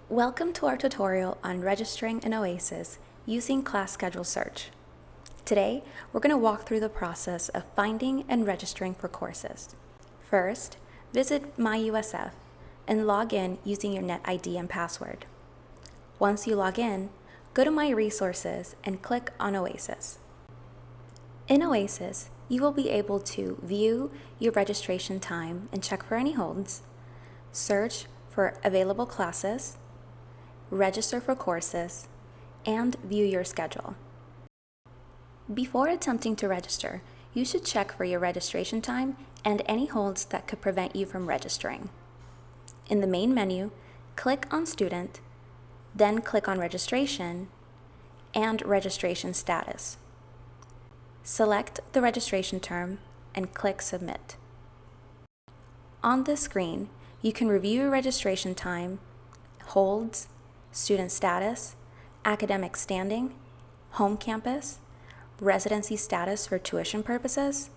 Welcome to our tutorial on registering an OASIS using class schedule search. Today, we're going to walk through the process of finding and registering for courses. First, visit My USF and log in using your net ID and password. Once you log in, go to My Resources and click on OASIS. In OASIS, you will be able to view your registration time and check for any holds, search for available classes, register for courses, and view your schedule. Before attempting to register, you should check for your registration time and any holds that could prevent you from registering. In the main menu, click on Student, then click on Registration and Registration Status. Select the registration term and click Submit. On this screen, you can review your registration time, holds, student status, academic standing, home campus, residency status for tuition purposes,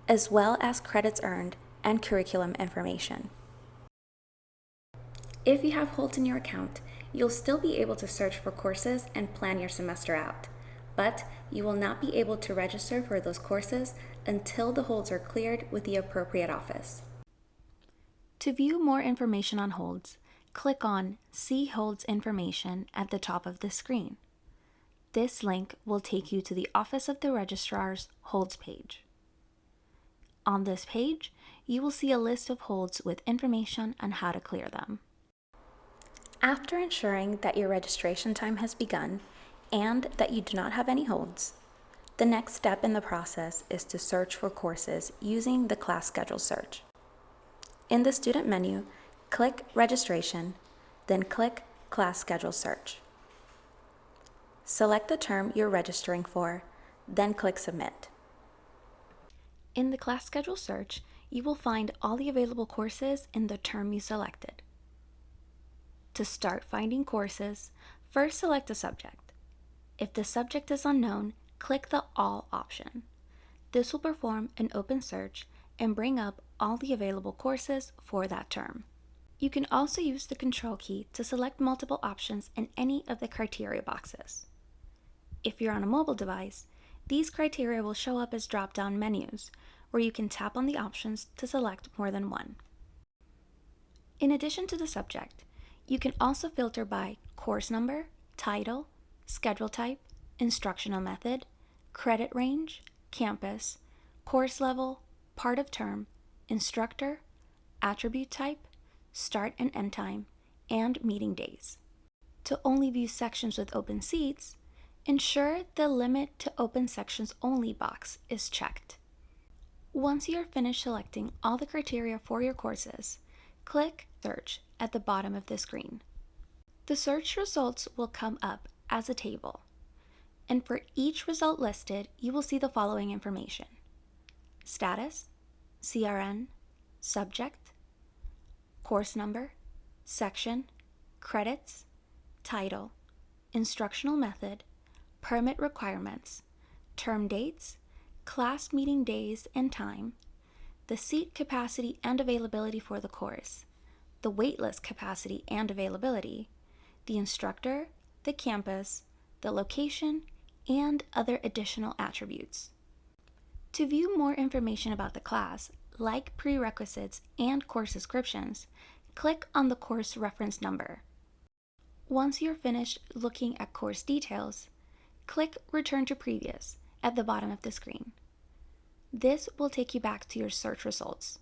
as well as credits earned and curriculum information. If you have holds in your account, you'll still be able to search for courses and plan your semester out, but you will not be able to register for those courses until the holds are cleared with the appropriate office. To view more information on holds, click on See Holds Information at the top of the screen. This link will take you to the Office of the Registrar's Holds page. On this page, you will see a list of holds with information on how to clear them. After ensuring that your registration time has begun and that you do not have any holds, the next step in the process is to search for courses using the class schedule search. In the student menu, click Registration, then click Class Schedule Search. Select the term you're registering for, then click Submit. In the Class Schedule Search, you will find all the available courses in the term you selected. To start finding courses, first select a subject. If the subject is unknown, click the All option. This will perform an open search and bring up all the available courses for that term. You can also use the Control key to select multiple options in any of the criteria boxes. If you're on a mobile device, these criteria will show up as drop-down menus, where you can tap on the options to select more than one. In addition to the subject, you can also filter by course number, title, schedule type, instructional method, credit range, campus, course level, part of term, instructor, attribute type, start and end time, and meeting days. To only view sections with open seats, ensure the Limit to Open Sections Only box is checked. Once you are finished selecting all the criteria for your courses, click Search at the bottom of the screen. The search results will come up as a table, and for each result listed, you will see the following information: status, CRN, subject, course number, section, credits, title, instructional method, permit requirements, term dates, class meeting days and time, the seat capacity and availability for the course, the waitlist capacity and availability, the instructor, the campus, the location, and other additional attributes. To view more information about the class, like prerequisites and course descriptions, click on the course reference number. Once you're finished looking at course details, click Return to Previous at the bottom of the screen. This will take you back to your search results.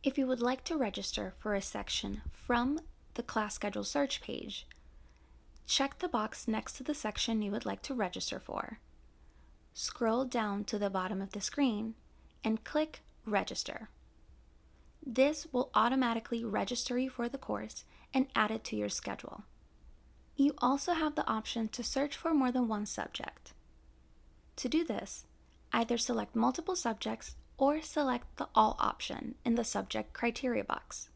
If you would like to register for a section from the class schedule search page, check the box next to the section you would like to register for. Scroll down to the bottom of the screen and click Register. This will automatically register you for the course and add it to your schedule. You also have the option to search for more than one subject. To do this, either select multiple subjects or select the All option in the Subject criteria box.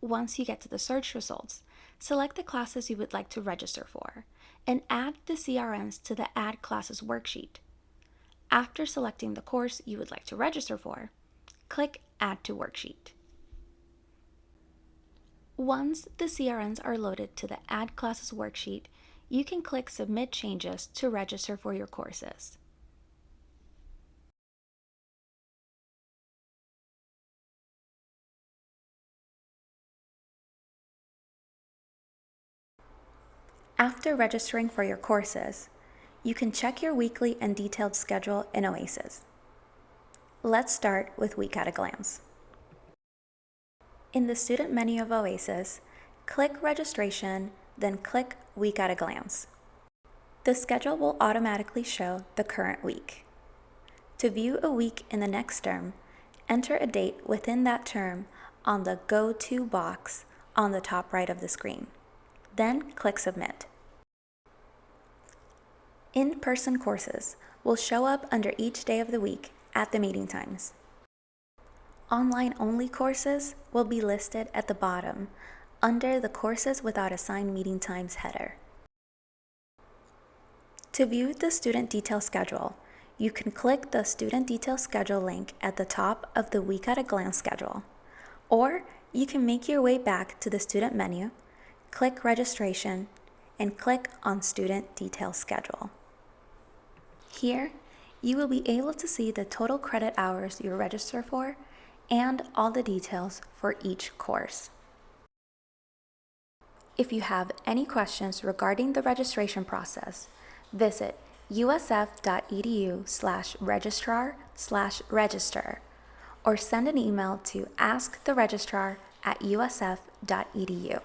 Once you get to the search results, select the classes you would like to register for and add the CRNs to the Add Classes worksheet. After selecting the course you would like to register for, click Add to Worksheet. Once the CRNs are loaded to the Add Classes worksheet, you can click Submit Changes to register for your courses. After registering for your courses, you can check your weekly and detailed schedule in OASIS. Let's start with Week at a Glance. In the student menu of OASIS, click Registration, then click Week at a Glance. The schedule will automatically show the current week. To view a week in the next term, enter a date within that term on the Go To box on the top right of the screen. Then click Submit. In-person courses will show up under each day of the week at the meeting times. Online-only courses will be listed at the bottom under the Courses Without Assigned Meeting Times header. To view the student detail schedule, you can click the Student Detail Schedule link at the top of the Week at a Glance schedule, or you can make your way back to the student menu, click Registration, and click on Student Detail Schedule. Here, you will be able to see the total credit hours you register for and all the details for each course. If you have any questions regarding the registration process, visit usf.edu/registrar/register or send an email to asktheregistrar@usf.edu.